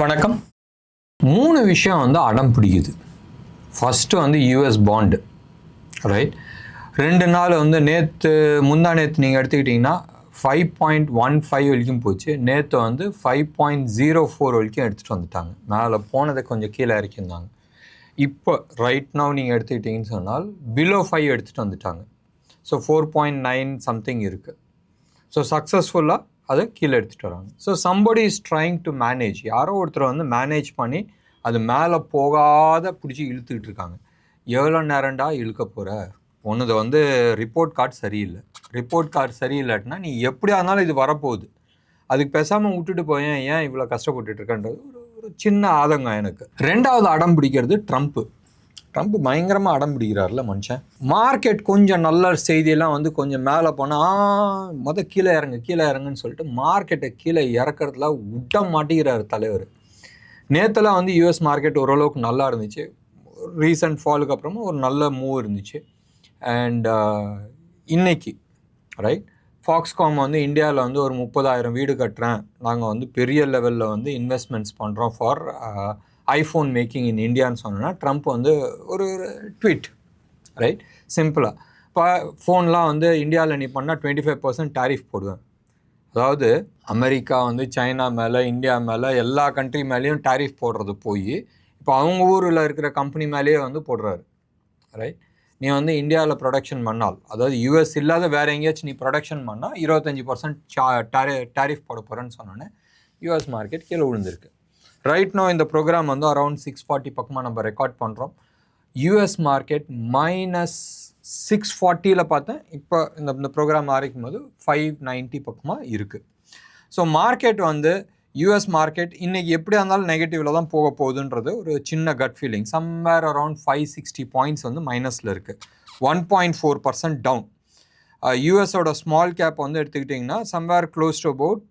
வணக்கம். 3 விஷயம் வந்து அடம் பிடிக்குது. ஃபஸ்ட்டு வந்து யூஎஸ் பாண்டு, ரைட். 2 நாள் வந்து முந்தா நேற்று நீங்கள் எடுத்துக்கிட்டிங்கன்னா 5.15 வரைக்கும் போச்சு. நேற்று வந்து 5.04 வரைக்கும் எடுத்துகிட்டு வந்துட்டாங்க. மேலே போனதை கொஞ்சம் கீழே இறக்கியிருந்தாங்க. இப்போ ரைட் நவ் நீங்கள் எடுத்துக்கிட்டிங்கன்னு சொன்னால் பிலோ 5 எடுத்துகிட்டு வந்துட்டாங்க. ஸோ 4.9 சம்திங் இருக்குது. ஸோ சக்ஸஸ்ஃபுல்லாக அதை கீழே எடுத்துகிட்டு வராங்க. So somebody is trying to manage, யாரோ ஒருத்தர் வந்து மேனேஜ் பண்ணி அது மேலே போகாத பிடிச்சி இழுத்துக்கிட்டு இருக்காங்க. எவ்வளோ நேரம்டா இழுக்க போகிற? ஒன்றுது வந்து ரிப்போர்ட் கார்டு சரியில்லை. ரிப்போர்ட் கார்டு சரியில்லைன்னா நீ எப்படியா இருந்தாலும் இது வரப்போகுது. அதுக்கு பேசாமல் விட்டுட்டு போயேன், ஏன் இவ்வளோ கஷ்டப்பட்டுருக்கன்றது ஒரு சின்ன ஆதங்கம் எனக்கு. 2வது அடம் பிடிக்கிறது ட்ரம்ப்பு பயங்கரமாக அடம் பிடிக்கிறார்ல மனுஷன். மார்க்கெட் கொஞ்சம் நல்ல செய்தியெல்லாம் வந்து கொஞ்சம் மேலே போனால் கீழே இறங்குன்னு சொல்லிட்டு மார்க்கெட்டை கீழே இறக்கிறதுல விட மாட்டேங்கிறார் தலைவர். நேற்றுலாம் வந்து யூஎஸ் மார்க்கெட் ஓரளவுக்கு நல்லா இருந்துச்சு. ரீசன்ட் ஃபாலுக்கு அப்புறமா ஒரு நல்ல மூவ் இருந்துச்சு. அண்ட் இன்னைக்கு ரைட் ஃபாக்ஸ்காம் வந்து இந்தியாவில் வந்து ஒரு 30,000 வீடு கட்டுறேன், நாங்கள் வந்து பெரிய லெவலில் வந்து இன்வெஸ்ட்மெண்ட்ஸ் பண்ணுறோம் ஃபார் ஐஃபோன் மேக்கிங் இன் இந்தியான்னு சொன்னோன்னா ட்ரம்ப் வந்து ஒரு ட்வீட், ரைட். சிம்பிளாக இப்போ ஃபோன்லாம் வந்து இந்தியாவில் நீ பண்ணால் 25% டேரிஃப் போடுவேன். அதாவது அமெரிக்கா வந்து சைனா மேலே, இந்தியா மேலே, எல்லா கண்ட்ரி மேலேயும் டேரிஃப் போடுறது போய் இப்போ அவங்க ஊரில் இருக்கிற கம்பெனி மேலேயே வந்து போடுறாரு, ரைட். நீ வந்து இந்தியாவில் ப்ரொடக்ஷன் பண்ணால், அதாவது யூஎஸ் இல்லாத வேறு எங்கேயாச்சும் நீ ப்ரொடக்ஷன் பண்ணால் 25% டேரிஃப் போட போகிறேன்னு சொன்னோன்னே யூஎஸ் மார்க்கெட் கீழே விழுந்திருக்கு. ரைட் நோ இந்த ப்ரோக்ராம் வந்து அரௌண்ட் 640 பக்கமாக நம்ம ரெக்கார்ட் பண்ணுறோம். யூஎஸ் மார்க்கெட் -640 பார்த்தேன். இப்போ இந்த ப்ரோக்ராம் ஆரம்பிக்கும் போது 590 பக்கமாக இருக்குது. ஸோ மார்க்கெட் வந்து யூஎஸ் மார்க்கெட் இன்றைக்கி எப்படியா இருந்தாலும் நெகட்டிவில் தான் போக போகுதுன்றது ஒரு சின்ன cut feeling. Somewhere around 560 points வந்து மைனஸில் இருக்குது. 1.4% டவுன். யூஎஸோட ஸ்மால் கேப் வந்து எடுத்துக்கிட்டிங்கன்னா somewhere close to about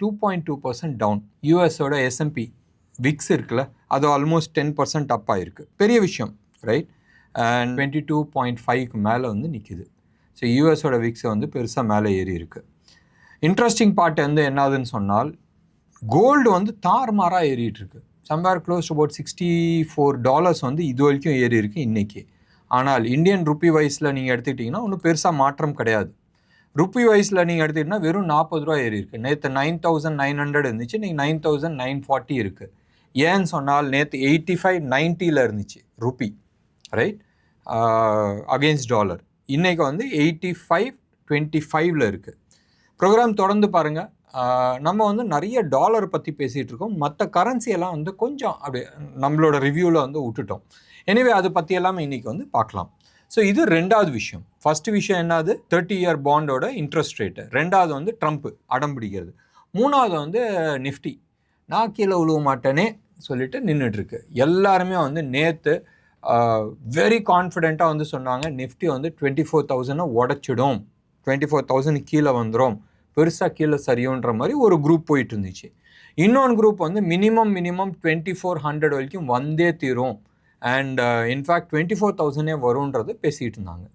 2.2% down. யூஎஸோட எஸ்எம்பி விக்ஸ் இருக்குல்ல, அது ஆல்மோஸ்ட் 10% அப் ஆகிருக்கு. பெரிய விஷயம், ரைட். அண்ட் 22.5க்கு மேலே வந்து நிற்கிது. ஸோ யூஎஸோட விக்ஸை வந்து பெருசாக மேலே ஏறி இருக்குது. இன்ட்ரெஸ்டிங் பார்ட் வந்து என்னதுன்னு சொன்னால் கோல்டு வந்து தாறுமாறாக ஏறிட்டு இருக்கு. சம்வேர் க்ளோஸ் டு அபவுட் $64 வந்து இது வரைக்கும் ஏறி இருக்குது இன்றைக்கி. ஆனால் இந்தியன் ருப்பி வைஸில் நீங்கள் எடுத்துக்கிட்டிங்கன்னா ஒன்றும் பெருசாக மாற்றம் கிடையாது. ருப்பி வைஸில் நீங்கள் எடுத்துக்கிட்டிங்கன்னா வெறும் 40 ரூபா ஏறி இருக்குது. நேற்று 9,900 இருந்துச்சு, இன்றைக்கி 9,940 இருக்குது. ஏன்னு சொன்னால் நேற்று 85.90 இருந்துச்சு ருப்பி, ரைட், அகெயின்ஸ்ட் டாலர். இன்றைக்கி வந்து 85.25 இருக்குது. ப்ரோக்ராம் தொடர்ந்து பாருங்கள். நம்ம வந்து நிறைய டாலர் பற்றி பேசிகிட்டு இருக்கோம். மற்ற கரன்சியெல்லாம் வந்து கொஞ்சம் அப்படியே நம்மளோட ரிவ்யூவில் வந்து விட்டுட்டோம். எனிவே அதை பற்றி எல்லாமே இன்றைக்கி வந்து பார்க்கலாம். ஸோ இது 2வது விஷயம். ஃபஸ்ட்டு விஷயம் என்னது? 30-year பாண்டோட interest rate. 2வது வந்து ட்ரம்ப்பு அடம் பிடிக்கிறது. 3வது வந்து நிஃப்டி நான் கீழே விழுவ மாட்டேனே சொல்லிட்டு நின்றுட்டுருக்கு. எல்லாருமே வந்து நேற்று வெரி கான்ஃபிடெண்ட்டாக வந்து சொன்னாங்க நிஃப்டி வந்து 24,000 உடச்சிடும், 24,000 கீழே வந்துடும், பெருசாக கீழே சரியுன்ற மாதிரி ஒரு குரூப் போயிட்டு இருந்துச்சு. இன்னொன்று குரூப் வந்து மினிமம் 2400 வரைக்கும் வந்தே தீரும், அண்ட் இன்ஃபேக்ட் 24,000 வரும்ன்றது பேசிகிட்டு இருந்தாங்க.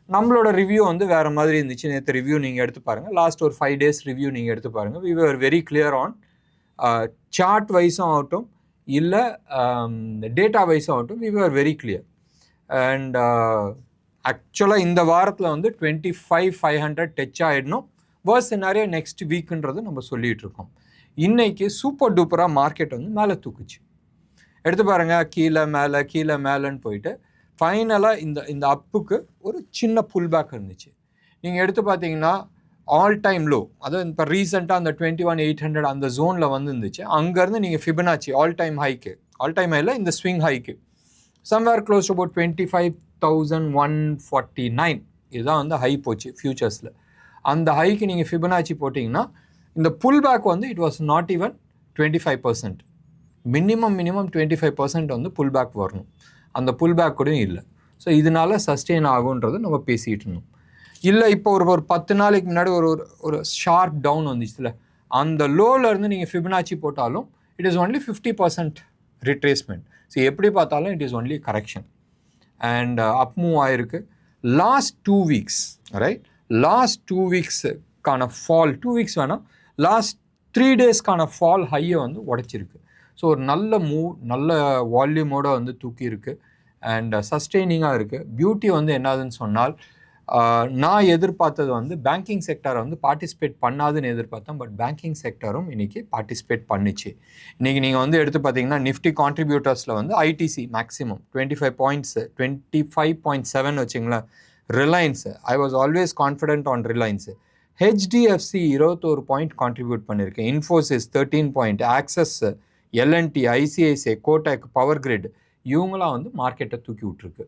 நம்மளோட ரிவ்யூ வந்து வேறு மாதிரி இருந்துச்சு. நேற்று ரிவ்யூ நீங்கள் எடுத்து பாருங்கள், லாஸ்ட் ஒரு 5 days ரிவ்யூ நீங்கள் எடுத்து பாருங்கள். We were very clear on chart வைஸும் ஆகட்டும் இல்லை டேட்டா வைஸும் ஆகட்டும், we were very clear. And ஆக்சுவலாக இந்த வாரத்தில் வந்து 25,500 டச் ஆகிடணும். வேர்ஸ் சினாரியோ நெக்ஸ்ட் வீக்குன்றது நம்ம சொல்லிகிட்டு இருக்கோம். இன்றைக்கி சூப்பர் டூப்பராக மார்க்கெட் வந்து மேலே தூக்குச்சு. எடுத்து பாருங்கள், கீழே மேலேன்னு போயிட்டு ஃபைனலாக இந்த அப்புக்கு ஒரு சின்ன புல் பேக் இருந்துச்சு. நீங்கள் எடுத்து பார்த்தீங்கன்னா ஆல் டைம் லோ, அதாவது இப்போ ரீசெண்டாக அந்த 21,800 அந்த ஜோனில் வந்து இருந்துச்சு. அங்கேருந்து நீங்கள் ஃபிபனாச்சி ஆல் டைம் ஹையில் இந்த swing haiku somewhere close to about 25,149 இதுதான் வந்து ஹை போச்சு ஃபியூச்சர்ஸில். அந்த ஹைக்கு நீங்கள் ஃபிபனாச்சி போட்டிங்கன்னா இந்த புல் பேக் வந்து it was not even 25%. Minimum 25% வந்து புல் பேக் வரணும். அந்த புல் பேக் கூட இல்லை. ஸோ இதனால சஸ்டெயின் ஆகுன்றது நம்ம பேசிகிட்டு இருந்தோம். இல்லை இப்போ ஒரு 10 நாளைக்கு முன்னாடி ஒரு ஷார்ப் டவுன் வந்துச்சுல, அந்த லோவிலேருந்து நீங்கள் ஃபிபனாச்சி போட்டாலும் it is only 50% retracement. So எப்படி பார்த்தாலும் it is only correction. And up move ஆகிருக்கு. லாஸ்ட் 2 weeks, ரைட், லாஸ்ட் 2 weeksக்கான ஃபால், 2 weeks வேணாம், லாஸ்ட் 3 daysக்கான ஃபால் ஹையை வந்து உடைச்சிருக்கு. ஸோ ஒரு நல்ல மூவ், நல்ல வால்யூமோட வந்து தூக்கி இருக்குது அண்ட் சஸ்டெய்னிங்காக இருக்குது. பியூட்டி வந்து என்னதுன்னு சொன்னால், நான் எதிர்பார்த்தது வந்து பேங்கிங் செக்டரை வந்து பார்ட்டிசிபேட் பண்ணாதுன்னு எதிர்பார்த்தேன். பட் பேங்கிங் செக்டரும் இன்றைக்கி பார்ட்டிசிபேட் பண்ணிச்சு. இன்றைக்கி நீங்கள் வந்து எடுத்து பார்த்தீங்கன்னா நிஃப்டி கான்ட்ரிபியூட்டர்ஸில் வந்து ஐடிசி மேக்ஸிமம் 25 பாயிண்ட்ஸு, 25.7 வச்சிங்களேன். Reliance, I was always confident on Reliance. HDFC 21 point contribute பண்ணியிருக்கேன். இன்ஃபோசிஸ் 13 பாயிண்ட், ஆக்சஸ், எல்என்டி, ஐசிஐசிஐ, கோடெக், பவர் கிரிட் இவங்களாம் வந்து மார்க்கெட்டை தூக்கி விட்ருக்கு.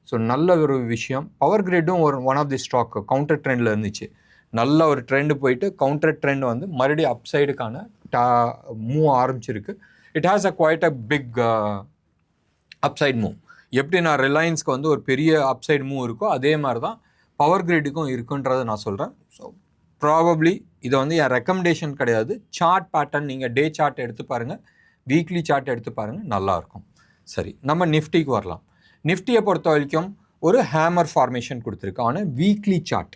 ஸோ நல்ல ஒரு விஷயம். பவர் கிரிட்டும் ஒரு one of the stock counter ட்ரெண்டில் இருந்துச்சு. நல்ல ஒரு ட்ரெண்டு போயிட்டு கவுண்டர் ட்ரெண்ட் வந்து மறுபடியும் அப்சைடுக்கான மூவ் ஆரம்பிச்சிருக்கு. It has quite a big upside move. எப்படி நான் ரிலையன்ஸ்க்கு வந்து ஒரு பெரிய அப்சைட் மூவ் இருக்கோ அதே மாதிரி தான் பவர் கிரிட்டுக்கும் இருக்குன்றதை நான் சொல்கிறேன். ஸோ ப்ராபப்ளி இதை வந்து என் ரெக்கமெண்டேஷன் கிடையாது. சார்ட் பேட்டர்ன் நீங்கள் டே சார்ட் எடுத்து பாருங்கள், வீக்லி சார்ட் எடுத்து பாருங்கள், நல்லாயிருக்கும். சரி, நம்ம நிஃப்டிக்கு வரலாம். நிஃப்டியை பொறுத்த வரைக்கும் ஒரு ஹேமர் ஃபார்மேஷன் கொடுத்துருக்கு ஆனால் வீக்லி சார்ட்,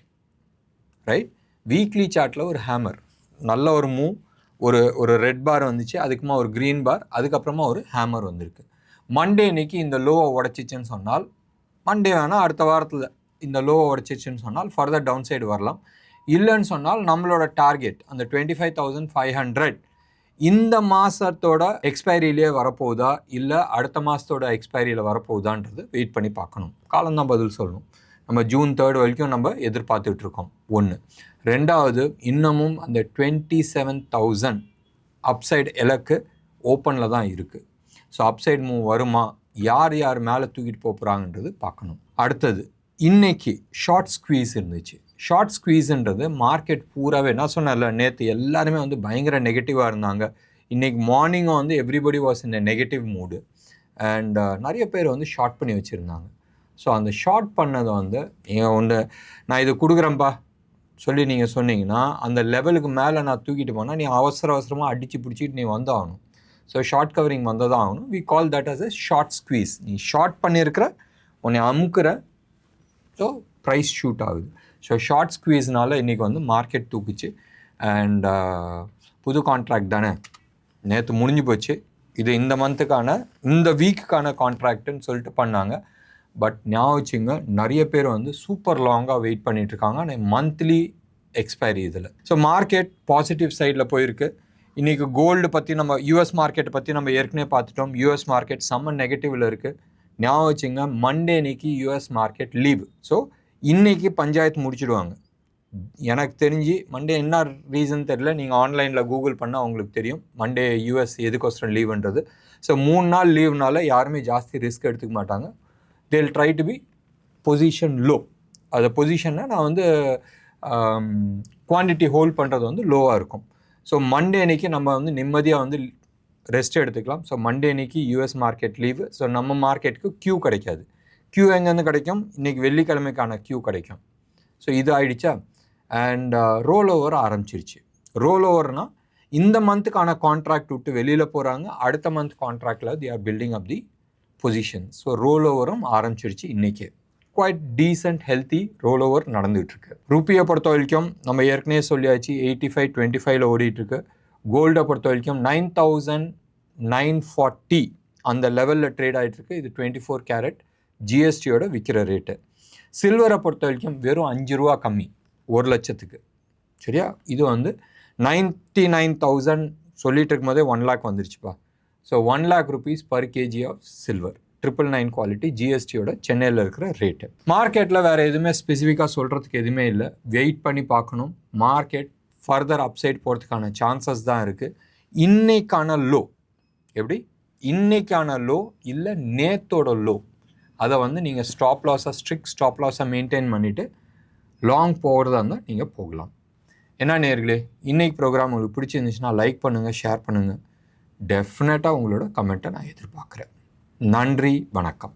ரைட்? வீக்லி சார்ட்டில் ஒரு ஹேமர், நல்ல ஒரு மூவ், ஒரு ரெட் பார் வந்துச்சு, அதுக்குமா ஒரு க்ரீன் பார், அதுக்கப்புறமா ஒரு ஹேமர் வந்திருக்கு. மண்டே இன்னைக்கு இந்த லோவை உடச்சிச்சுன்னு சொன்னால், மண்டே வேணால் அடுத்த வாரத்தில் இந்த லோவை உடச்சிச்சுன்னு சொன்னால் ஃபர்தர் டவுன் சைடு வரலாம். இல்லைன்னு சொன்னால் நம்மளோட டார்கெட் அந்த 25,500 இந்த மாதத்தோட எக்ஸ்பைரியிலே வரப்போகுதா இல்லை அடுத்த மாதத்தோட எக்ஸ்பைரியில் வரப்போகுதான்றது வெயிட் பண்ணி பார்க்கணும். காலம்தான் பதில் சொல்லணும். நம்ம ஜூன் 3 வரைக்கும் நம்ம எதிர்பார்த்துட்ருக்கோம். ஒன்று. ரெண்டாவது, இன்னமும் அந்த 27,000 அப்சைடு இலக்கு ஓப்பனில் தான் இருக்குது. ஸோ அப்சைட் மூவ் வருமா, யார் யார் மேலே தூக்கிட்டு போகிறாங்கன்றது பார்க்கணும். அடுத்தது, இன்னைக்கு ஷார்ட் ஸ்குவீஸ் இருந்துச்சு. ஷார்ட் ஸ்குவீஸுன்றது மார்க்கெட் பூராவே, நான் சொன்னேன்ல நேற்று எல்லாருமே வந்து பயங்கர நெகட்டிவாக இருந்தாங்க. இன்றைக்கி மார்னிங்கும் வந்து everybody was in negative mood and நிறைய பேர் வந்து ஷார்ட் பண்ணி வச்சுருந்தாங்க. ஸோ அந்த ஷார்ட் பண்ணதை வந்து நீங்கள் ஒன்று நான் இது கொடுக்குறேன்ப்பா சொல்லி நீங்கள் சொன்னீங்கன்னா அந்த லெவலுக்கு மேலே நான் தூக்கிட்டு போனால் நீ அவசரமாக அடித்து பிடிச்சிட்டு நீ வந்தாகணும். ஸோ ஷார்ட் கவரிங் வந்தால் தான் ஆகணும். We call that as a short squeeze. நீ ஷார்ட் பண்ணியிருக்கிற, உன்னை அமுக்குற, ஸோ ப்ரைஸ் ஷூட் ஆகுது. ஸோ ஷார்ட் ஸ்குவீஸ்னால இன்றைக்கி வந்து மார்க்கெட் தூக்குச்சு அண்ட் புது கான்ட்ராக்ட் தானே, நேற்று முடிஞ்சு போச்சு. இது இந்த மந்த்துக்கான, இந்த வீக்குக்கான கான்ட்ராக்டுன்னு சொல்லிட்டு பண்ணாங்க. பட் ஞாபகம் வச்சுங்க, நிறைய பேர் வந்து சூப்பர் லாங்காக வெயிட் பண்ணிகிட்ருக்காங்க ஆனால் மந்த்லி எக்ஸ்பைரி இதில். ஸோ மார்க்கெட் பாசிட்டிவ் சைடில் போயிருக்கு. இன்றைக்கி கோல்டு பற்றி நம்ம யூஎஸ் மார்க்கெட்டை பற்றி நம்ம ஏற்கனவே பார்த்துட்டோம். யூஎஸ் மார்க்கெட் செம்ம நெகட்டிவில் இருக்குது. ஞாபகம் வச்சுங்க, மண்டே இன்னைக்கு யூஎஸ் மார்க்கெட் லீவு. ஸோ இன்றைக்கி பஞ்சாயத்து முடிச்சுடுவாங்க. எனக்கு தெரிஞ்சு மண்டே என்ன ரீசன் தெரியல, நீங்கள் ஆன்லைனில் கூகுள் பண்ணால் உங்களுக்கு தெரியும் மண்டே யூஎஸ் எதுக்கோசரம் லீவுன்றது. ஸோ 3 நாள் லீவ்னால யாருமே ஜாஸ்தி ரிஸ்க் எடுத்துக்க மாட்டாங்க. They'll try to be position low. அதை பொசிஷன்னா நான் வந்து குவான்டிட்டி ஹோல்ட் பண்ணுறது வந்து லோவாக இருக்கும். ஸோ மண்டே அன்னைக்கு நம்ம வந்து நிம்மதியாக வந்து ரெஸ்ட் எடுத்துக்கலாம். ஸோ மண்டே அன்னைக்கு யூஎஸ் மார்க்கெட் லீவு. ஸோ நம்ம மார்க்கெட்டுக்கு க்யூ கிடைக்காது. க்யூ எங்கேருந்து கிடைக்கும்? இன்றைக்கி வெள்ளிக்கிழமைக்கான க்யூ கிடைக்கும். ஸோ இது ஆயிடுச்சா அண்ட் ரோல் ஓவர் ஆரம்பிச்சிருச்சு. ரோல் ஓவர்னால் இந்த மந்த்துக்கான கான்ட்ராக்ட் விட்டு வெளியில் போகிறாங்க, அடுத்த மந்த் கான்ட்ராக்டில் the are building up the position. So roll ஓவரும் ஆரம்பிச்சிருச்சு. இன்றைக்கே quite decent healthy roll over நடந்துகிட்ருக்கு. ரூபியை பொறுத்த வரைக்கும் நம்ம ஏற்கனவே சொல்லியாச்சு 85.25 ஓடிட்டுருக்கு. கோல்டை பொறுத்த வரைக்கும் 9,940 அந்த லெவலில் ட்ரேட் ஆகிட்டுருக்கு. இது 24 கேரட் ஜிஎஸ்டியோட விற்கிற ரேட்டு. சில்வரை பொறுத்த வரைக்கும் வெறும் 5 ரூபா கம்மி 1 லட்சத்துக்கு. சரியா? இது வந்து 99,000 சொல்லிட்டு இருக்கும்போதே 1 lakh வந்துருச்சுப்பா. So 1 lakh rupees per kg of silver 999 quality ஜிஎஸ்டியோட சென்னையில் இருக்கிற ரேட்டு. மார்க்கெட்டில் வேறு எதுவுமே ஸ்பெசிஃபிக்காக சொல்கிறதுக்கு எதுவுமே இல்லை. வெயிட் பண்ணி பார்க்கணும். மார்க்கெட் ஃபர்தர் அப்சைட் போகிறதுக்கான சான்சஸ் தான் இருக்குது. இன்னைக்கான லோ எப்படி? இன்னைக்கான லோ இல்லை நேத்தோட லோ, அதை வந்து நீங்கள் ஸ்டாப் லாஸாக ஸ்ட்ரிக்ட் ஸ்டாப் லாஸாக மெயின்டைன் பண்ணிவிட்டு லாங் போகிறதா இருந்தால் நீங்கள் போகலாம். என்ன நேயர்களே, இன்றைக்கி ப்ரோக்ராம் உங்களுக்கு பிடிச்சிருந்துச்சுன்னா லைக் பண்ணுங்கள், ஷேர் பண்ணுங்கள். டெஃபினட்டாக உங்களோட கமெண்ட்டை நான் எதிர்பார்க்குறேன். நன்றி, வணக்கம்.